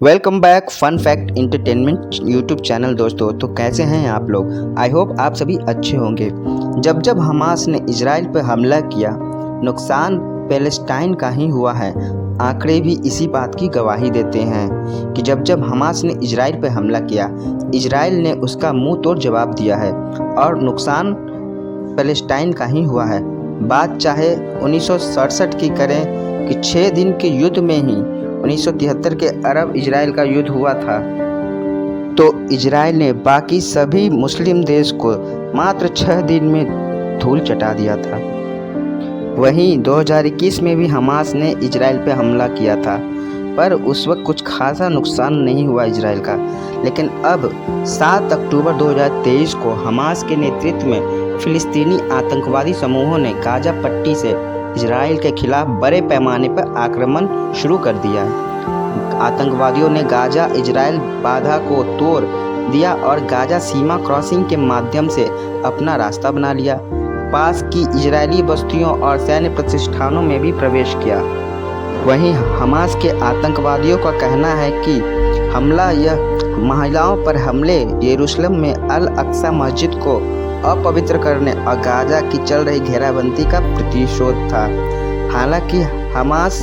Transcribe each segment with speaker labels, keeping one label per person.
Speaker 1: Welcome back fun fact entertainment YouTube channel. दोस्तों तो कैसे हैं आप लोग। आई होप आप सभी अच्छे होंगे। जब जब हमास ने इजराइल पर हमला किया, नुकसान पैलेस्टाइन का ही हुआ है। आंकड़े भी इसी बात की गवाही देते हैं कि जब जब हमास ने इजराइल पर हमला किया, इजराइल ने उसका मुंह तोड़ जवाब दिया है और नुकसान पैलेस्टाइन का ही हुआ है। बात चाहे 1967 की करें कि 6 दिन के युद्ध में ही 1973 के अरब इजराइल का युद्ध हुआ था, तो इजराइल ने बाकी सभी मुस्लिम देश को मात्र 6 दिन में धूल चटा दिया था। वहीं 2021 में भी हमास ने इजराइल पर हमला किया था, पर उस वक्त कुछ खासा नुकसान नहीं हुआ इजराइल का। लेकिन अब 7 अक्टूबर 2023 को हमास के नेतृत्व में फिलिस्तीनी आतंकवादी समूहों ने गाजा पट्टी से इजराइल के खिलाफ बड़े पैमाने पर आक्रमण शुरू कर दिया है। आतंकवादियों ने गाजा इजराइल बाधा को तोड़ दिया और गाजा सीमा क्रॉसिंग के माध्यम से अपना रास्ता बना लिया। पास की इजरायली बस्तियों और सैन्य प्रतिष्ठानों में भी प्रवेश किया। वहीं हमास के आतंकवादियों का कहना है कि हमला यह महिलाओं पर हमले, यरूशलेम में अल अक्सा मस्जिद को अपवित्र करने और गाजा की चल रही घेराबंदी का प्रतिशोध था। हालांकि हमास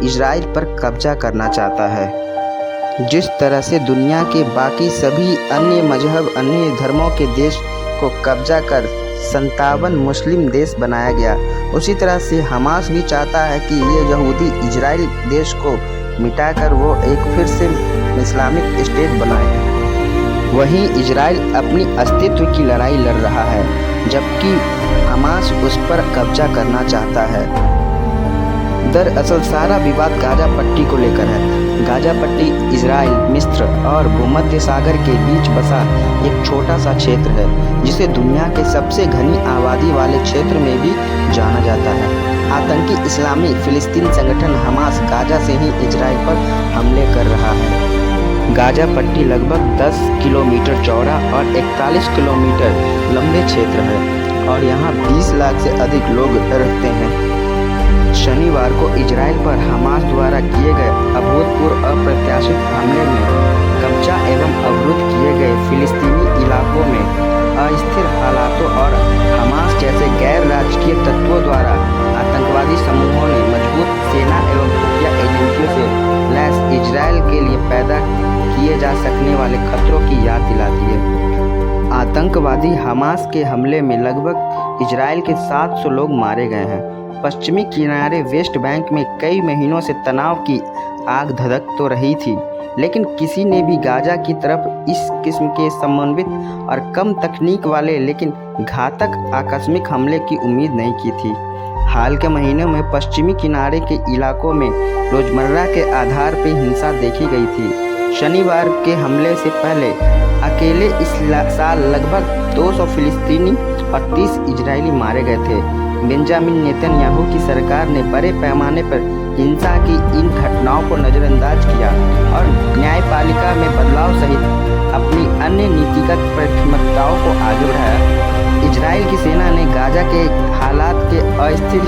Speaker 1: इजराइल पर कब्जा करना चाहता है। जिस तरह से दुनिया के बाकी सभी अन्य मजहब, अन्य धर्मों के देश को कब्जा कर 57 मुस्लिम देश बनाया गया, उसी तरह से हमास भी चाहता है कि ये यहूदी इजराइल देश को मिटाकर वो एक फिर से इस्लामिक स्टेट बनाए। वहीं इजराइल अपनी अस्तित्व की लड़ाई लड़ रहा है, जबकि हमास उस पर कब्जा करना चाहता है। दरअसल सारा विवाद गाजा पट्टी को लेकर है। गाजा पट्टी इजराइल, मिस्र और भूमध्य सागर के बीच बसा एक छोटा सा क्षेत्र है, जिसे दुनिया के सबसे घनी आबादी वाले क्षेत्र में भी जाना जाता है। आतंकी इस्लामी फिलिस्तीन संगठन हमास गाजा से ही इजराइल पर हमले कर रहा है। गाजा पट्टी लगभग 10 किलोमीटर चौड़ा और 41 किलोमीटर लंबे क्षेत्र है और यहाँ 20 लाख से अधिक लोग रहते हैं। शनिवार को इजराइल पर हमास द्वारा किए गए अभूतपूर्व अप्रत्याशित हमले में कब्जा एवं अवरुद्ध किए गए फिलिस्तीनी इलाकों में अस्थिर हालातों और हमास जैसे गैर राजकीय तत्वों द्वारा आतंकवादी समूहों ने मजबूत सेना एवं खुफिया एजेंसियों से लैस इजराइल के लिए पैदा किए जा सकने वाले खतरों की याद दिलाती है। आतंकवादी हमास के हमले में लगभग इजराइल के 700 लोग मारे गए हैं। पश्चिमी किनारे वेस्ट बैंक में कई महीनों से तनाव की आग धधक तो रही थी, लेकिन किसी ने भी गाजा की तरफ इस किस्म के समन्वित और कम तकनीक वाले लेकिन घातक आकस्मिक हमले की उम्मीद नहीं की थी। हाल के महीनों में पश्चिमी किनारे के इलाकों में रोजमर्रा के आधार पर हिंसा देखी गई थी। शनिवार के हमले से पहले अकेले इस साल लगभग 200 फिलिस्तीनी और 30 इजरायली मारे गए थे। बेंजामिन नेतन्याहू की सरकार ने बड़े पैमाने पर हिंसा की इन घटनाओं को नज़रअंदाज किया और न्यायपालिका में बदलाव सहित अपनी अन्य नीतिगत प्राथमिकताओं को आगे बढ़ाया। इजराइल की सेना ने गाजा के हालात के अस्थिर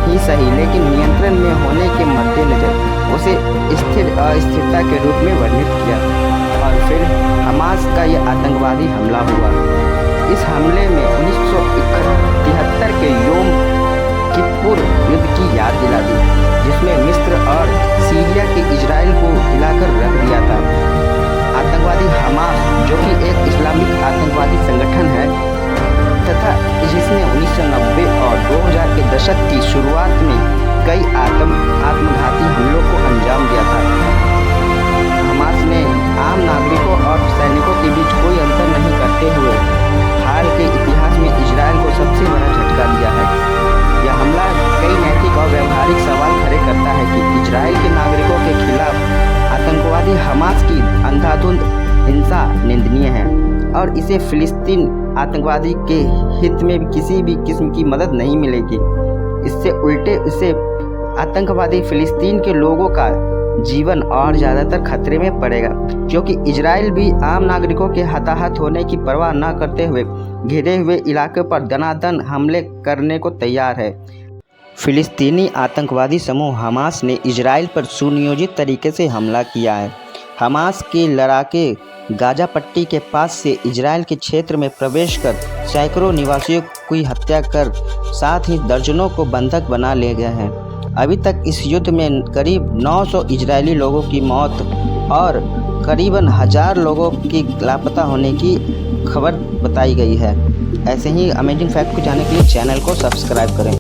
Speaker 1: ही सही लेकिन नियंत्रण में होने के मद्देनजर उसे स्थिर अस्थिरता के रूप में वर्णित किया और फिर हमास का यह आतंकवादी हमला हुआ। इस हमले में 1973 के योम किप्पुर युद्ध की याद दिला दी, जिसमें मिस्र और सीरिया के इजराइल को हिलाकर रख दिया था। आतंकवादी हमास, जो कि एक इस्लामिक आतंकवादी संगठन है तथा जिसने 1990 और 2000 के दशक की शुरुआत में कई आत्मघाती हमलों को अंजाम दिया था। हमास ने आम नागरिकों और सैनिकों के बीच कोई अंतर नहीं करते हुए हाल के इतिहास में इजराइल को सबसे बड़ा झटका दिया है। यह हमला कई नैतिक और व्यवहारिक सवाल खड़े करता है कि इजराइल के नागरिकों के खिलाफ आतंकवादी हमास की अंधाधुंध हिंसा निंदनीय है और इसे फिलिस्तीन आतंकवादी के हित में किसी भी किस्म की मदद नहीं मिलेगी। इससे उल्टे इसे आतंकवादी फिलिस्तीन के लोगों का जीवन और ज़्यादातर खतरे में पड़ेगा, क्योंकि इजराइल भी आम नागरिकों के हताहत होने की परवाह न करते हुए घिरे हुए इलाके पर दनादन हमले करने को तैयार है। फिलिस्तीनी आतंकवादी समूह हमास ने इजराइल पर सुनियोजित तरीके से हमला किया है। हमास के लड़ाके गाजा पट्टी के पास से इजराइल के क्षेत्र में प्रवेश कर सैकड़ों निवासियों की हत्या कर साथ ही दर्जनों को बंधक बना ले गए हैं। अभी तक इस युद्ध में करीब 900 इजरायली लोगों की मौत और करीबन 1000 लोगों की लापता होने की खबर बताई गई है। ऐसे ही अमेजिंग फैक्ट को जानने के लिए चैनल को सब्सक्राइब करें।